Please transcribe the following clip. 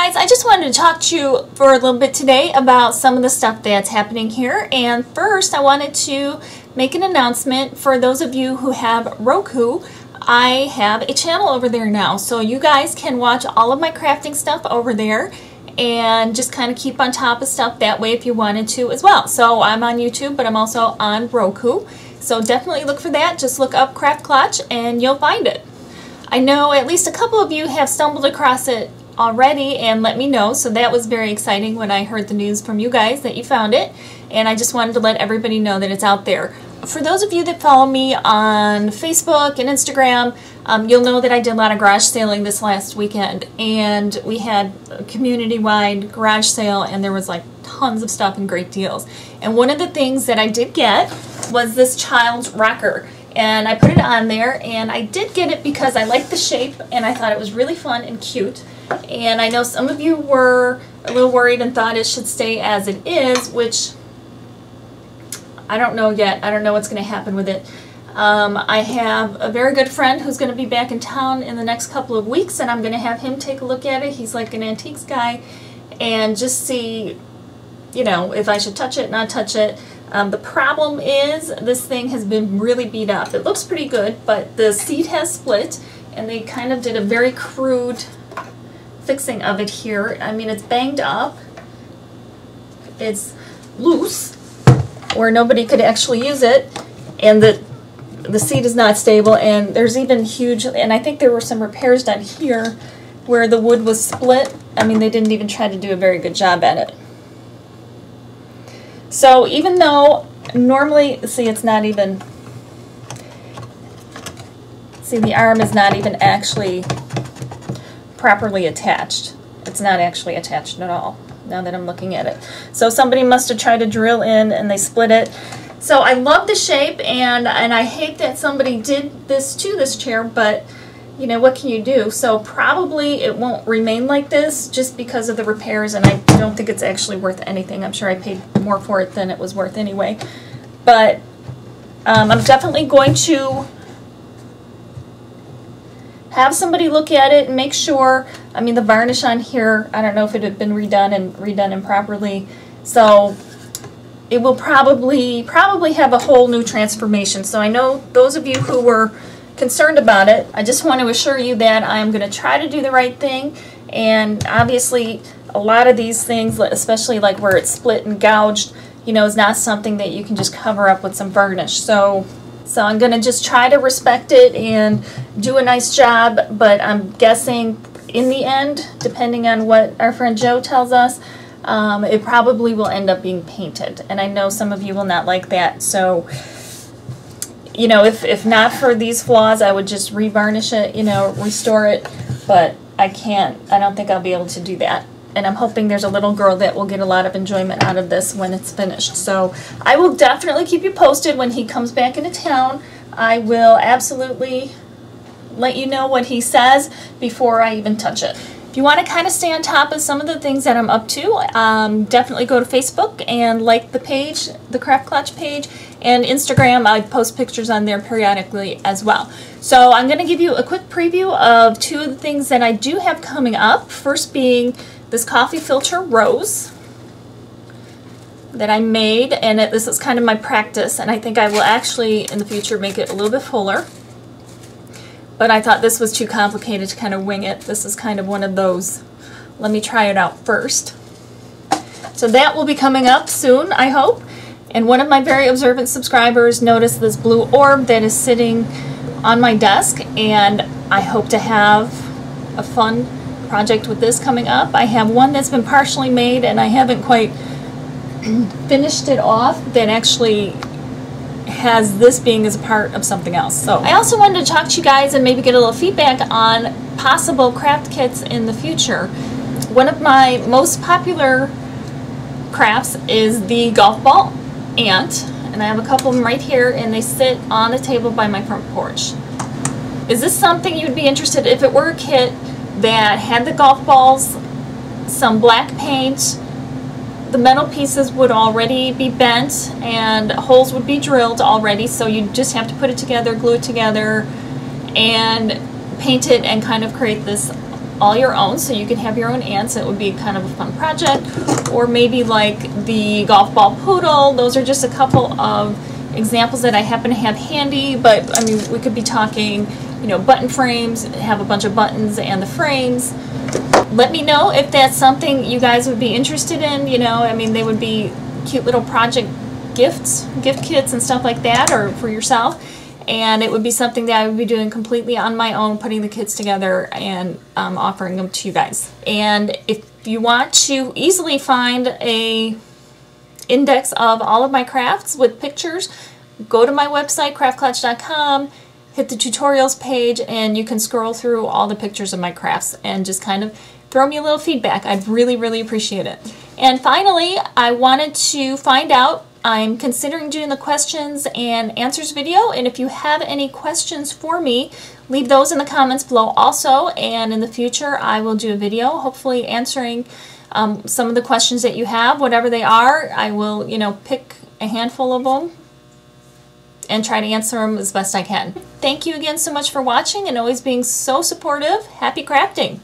guys, I just wanted to talk to you for a little bit today about some of the stuff that's happening here. And first, I wanted to make an announcement for those of you who have Roku. I have a channel over there now, so you guys can watch all of my crafting stuff over there and just kind of keep on top of stuff that way if you wanted to as well. So I'm on YouTube, but I'm also on Roku. So definitely look for that. Just look up Craft Klatch and you'll find it. I know at least a couple of you have stumbled across it already and let me know, so that was very exciting when I heard the news from you guys that you found it, and I just wanted to let everybody know that it's out there. For those of you that follow me on Facebook and Instagram, you'll know that I did a lot of garage sailing this last weekend, and we had a community-wide garage sale, and there was like tons of stuff and great deals. And one of the things that I did get was this child's rocker, and I put it on there, and I did get it because I liked the shape and I thought it was really fun and cute. And I know some of you were a little worried and thought it should stay as it is, which I don't know yet. I don't know what's going to happen with it. I have a very good friend who's going to be back in town in the next couple of weeks, and I'm going to have him take a look at it. He's like an antiques guy, and just see, you know, if I should touch it, not touch it. The problem is this thing has been really beat up. It looks pretty good, but the seat has split, and they kind of did a very crude fixing of it here. I mean, it's banged up, it's loose where nobody could actually use it, and the seat is not stable, and there's even huge, and I think there were some repairs done here where the wood was split. I mean, they didn't even try to do a very good job at it. So even though normally, see, it's not even, see, the arm is not even actually properly attached. It's not actually attached at all, now that I'm looking at it. So somebody must have tried to drill in and they split it. So I love the shape, and I hate that somebody did this to this chair, but you know, what can you do? So probably it won't remain like this just because of the repairs, and I don't think it's actually worth anything. I'm sure I paid more for it than it was worth anyway. But I'm definitely going to have somebody look at it and make sure. I mean, the varnish on here, I don't know if it had been redone improperly, so it will probably have a whole new transformation. So I know those of you who were concerned about it, I just want to assure you that I'm going to try to do the right thing. And obviously a lot of these things, especially like where it's split and gouged, you know, is not something that you can just cover up with some varnish. So I'm going to just try to respect it and do a nice job, but I'm guessing in the end, depending on what our friend Joe tells us, it probably will end up being painted. And I know some of you will not like that, so you know, if not for these flaws, I would just revarnish it, you know, restore it, but I can't. I don't think I'll be able to do that. And I'm hoping there's a little girl that will get a lot of enjoyment out of this when it's finished. So I will definitely keep you posted when he comes back into town. I will absolutely let you know what he says before I even touch it. If you want to kind of stay on top of some of the things that I'm up to, definitely go to Facebook and like the page, the Craft Klatch page, and Instagram. I post pictures on there periodically as well. So I'm going to give you a quick preview of two of the things that I do have coming up. First being this coffee filter rose that I made, and this is kind of my practice, and I think I will actually in the future make it a little bit fuller. But I thought this was too complicated to kind of wing it. This is kind of one of those, let me try it out first. So that will be coming up soon, I hope. And one of my very observant subscribers noticed this blue orb that is sitting on my desk, and I hope to have a fun project with this coming up. I have one that's been partially made, and I haven't quite finished it off, that actually has this being as a part of something else. So I also wanted to talk to you guys and maybe get a little feedback on possible craft kits in the future. One of my most popular crafts is the golf ball ant, and I have a couple of them right here, and they sit on the table by my front porch. Is this something you'd be interested in if it were a kit that had the golf balls, some black paint, the metal pieces would already be bent and holes would be drilled already, so you just have to put it together, glue it together, and paint it and kind of create this all your own, so you can have your own ants. It would be kind of a fun project. Or maybe like the golf ball poodle. Those are just a couple of examples that I happen to have handy, but I mean, we could be talking, you know, button frames, have a bunch of buttons and the frames. Let me know if that's something you guys would be interested in. You know, I mean, they would be cute little project gifts, gift kits and stuff like that, or for yourself. And it would be something that I would be doing completely on my own, putting the kits together and offering them to you guys. And if you want to easily find a index of all of my crafts with pictures, go to my website, craftclatch.com, hit the tutorials page, and you can scroll through all the pictures of my crafts and just kind of throw me a little feedback. I'd really, really appreciate it. And finally, I wanted to find out, I'm considering doing the questions and answers video, and if you have any questions for me, leave those in the comments below also, and in the future I will do a video hopefully answering some of the questions that you have, whatever they are. I will, you know, pick a handful of them and try to answer them as best I can. Thank you again so much for watching and always being so supportive. Happy crafting!